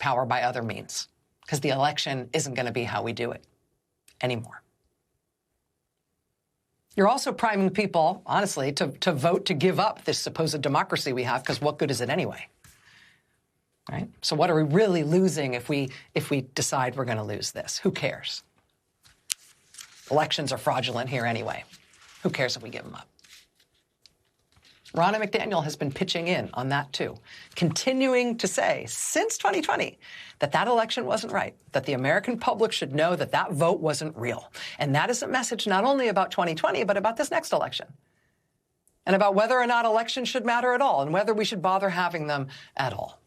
power by other means, because the election isn't going to be how we do it anymore. You're also priming people, honestly, to vote to give up this supposed democracy we have, because what good is it anyway? Right? So what are we really losing if we decide we're going to lose this? Who cares? Elections are fraudulent here anyway. Who cares if we give them up? Ronna McDaniel has been pitching in on that too, continuing to say since 2020 that that election wasn't right, that the American public should know that that vote wasn't real. And that is a message not only about 2020, but about this next election, and about whether or not elections should matter at all and whether we should bother having them at all.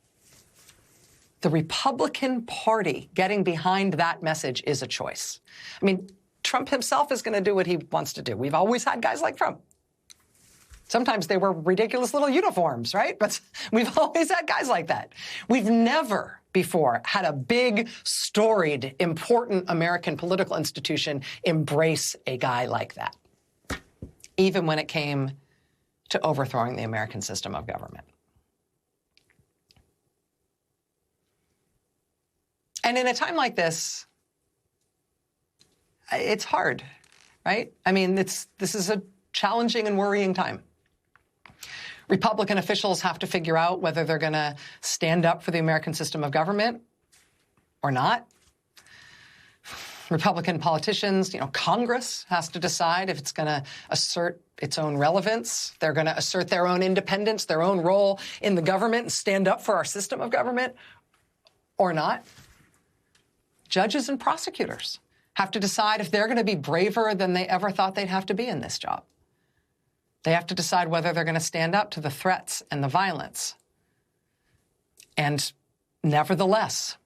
The Republican Party getting behind that message is a choice. I mean, Trump himself is going to do what he wants to do. We've always had guys like Trump. Sometimes they were ridiculous little uniforms, right? But we've always had guys like that. We've never before had a big, storied, important American political institution embrace a guy like that, even when it came to overthrowing the American system of government. And in a time like this, it's hard, right? I mean, this is a challenging and worrying time. Republican officials have to figure out whether they're going to stand up for the American system of government or not. Republican politicians, Congress has to decide if it's going to assert its own relevance. They're going to assert their own independence, their own role in the government, and stand up for our system of government or not. Judges and prosecutors have to decide if they're going to be braver than they ever thought they'd have to be in this job. They have to decide whether they're going to stand up to the threats and the violence. And nevertheless,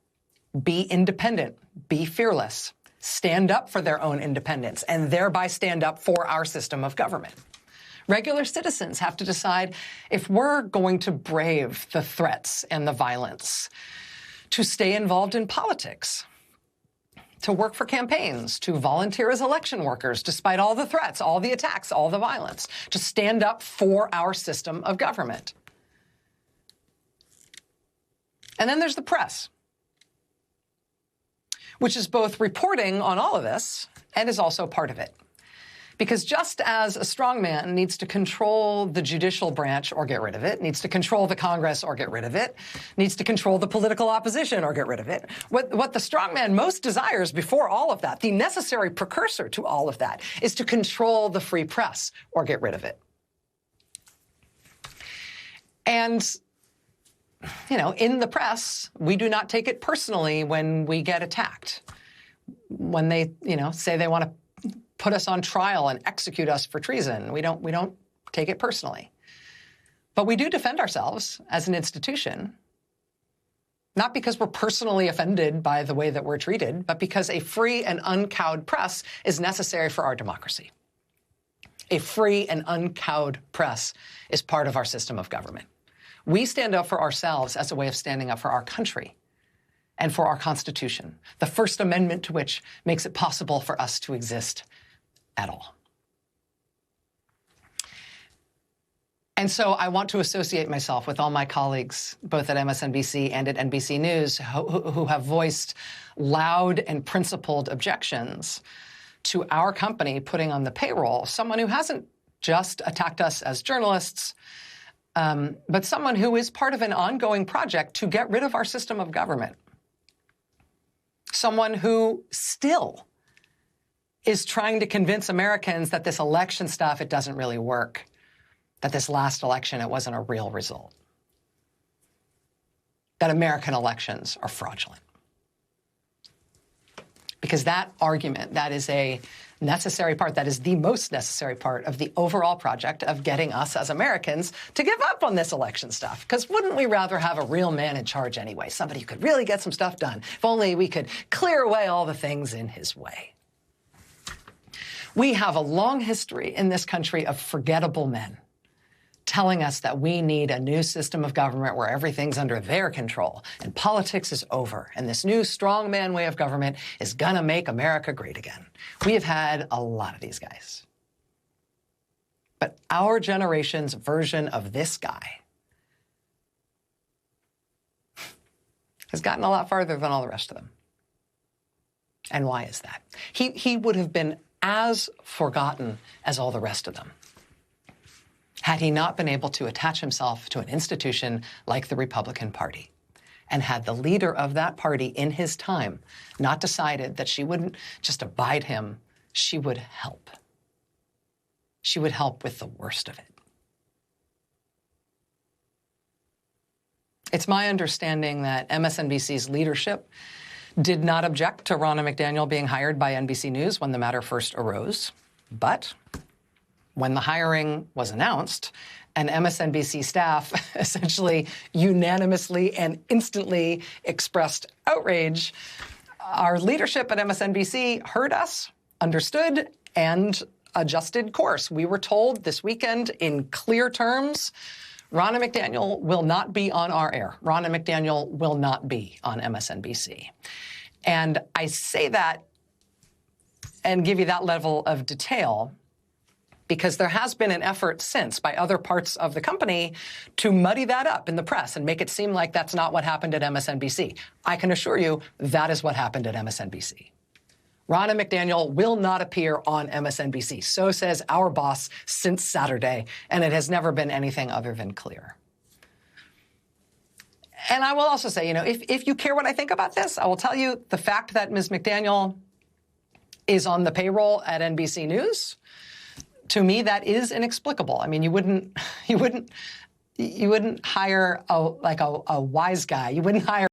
be independent, be fearless, stand up for their own independence, and thereby stand up for our system of government. Regular citizens have to decide if we're going to brave the threats and the violence, to stay involved in politics, to work for campaigns, to volunteer as election workers, despite all the threats, all the attacks, all the violence, to stand up for our system of government. And then there's the press, which is both reporting on all of this and is also part of it. Because just as a strongman needs to control the judicial branch or get rid of it, needs to control the Congress or get rid of it, needs to control the political opposition or get rid of it, what the strongman most desires before all of that, the necessary precursor to all of that, is to control the free press or get rid of it. And, in the press, we do not take it personally when we get attacked. When they, say they want to put us on trial and execute us for treason. We don't take it personally. But we do defend ourselves as an institution, not because we're personally offended by the way that we're treated, but because a free and uncowed press is necessary for our democracy. A free and uncowed press is part of our system of government. We stand up for ourselves as a way of standing up for our country and for our Constitution, the First Amendment to which makes it possible for us to exist at all. And so I want to associate myself with all my colleagues, both at MSNBC and at NBC News, who have voiced loud and principled objections to our company putting on the payroll someone who hasn't just attacked us as journalists, but someone who is part of an ongoing project to get rid of our system of government. Someone who still is trying to convince Americans that this election stuff, it doesn't really work, that this last election, it wasn't a real result, that American elections are fraudulent. Because that argument, that is a necessary part, that is the most necessary part of the overall project of getting us as Americans to give up on this election stuff. Because wouldn't we rather have a real man in charge anyway, somebody who could really get some stuff done, if only we could clear away all the things in his way. We have a long history in this country of forgettable men telling us that we need a new system of government where everything's under their control and politics is over and this new strongman way of government is gonna make America great again. We have had a lot of these guys. But our generation's version of this guy has gotten a lot farther than all the rest of them. And why is that? He would have been as forgotten as all the rest of them had he not been able to attach himself to an institution like the Republican Party. And had the leader of that party in his time not decided that she wouldn't just abide him, she would help. She would help with the worst of it. It's my understanding that MSNBC's leadership did not object to Ronna McDaniel being hired by NBC News when the matter first arose. But when the hiring was announced, and MSNBC staff essentially unanimously and instantly expressed outrage, our leadership at MSNBC heard us, understood, and adjusted course. We were told this weekend in clear terms, Ronna McDaniel will not be on our air. Ronna McDaniel will not be on MSNBC. And I say that and give you that level of detail because there has been an effort since by other parts of the company to muddy that up in the press and make it seem like that's not what happened at MSNBC. I can assure you that is what happened at MSNBC. Ronna McDaniel will not appear on MSNBC. So says our boss since Saturday, and it has never been anything other than clear. And I will also say, if you care what I think about this, I will tell you the fact that Ms. McDaniel is on the payroll at NBC News, to me, that is inexplicable. I mean, you wouldn't hire a wise guy. You wouldn't hire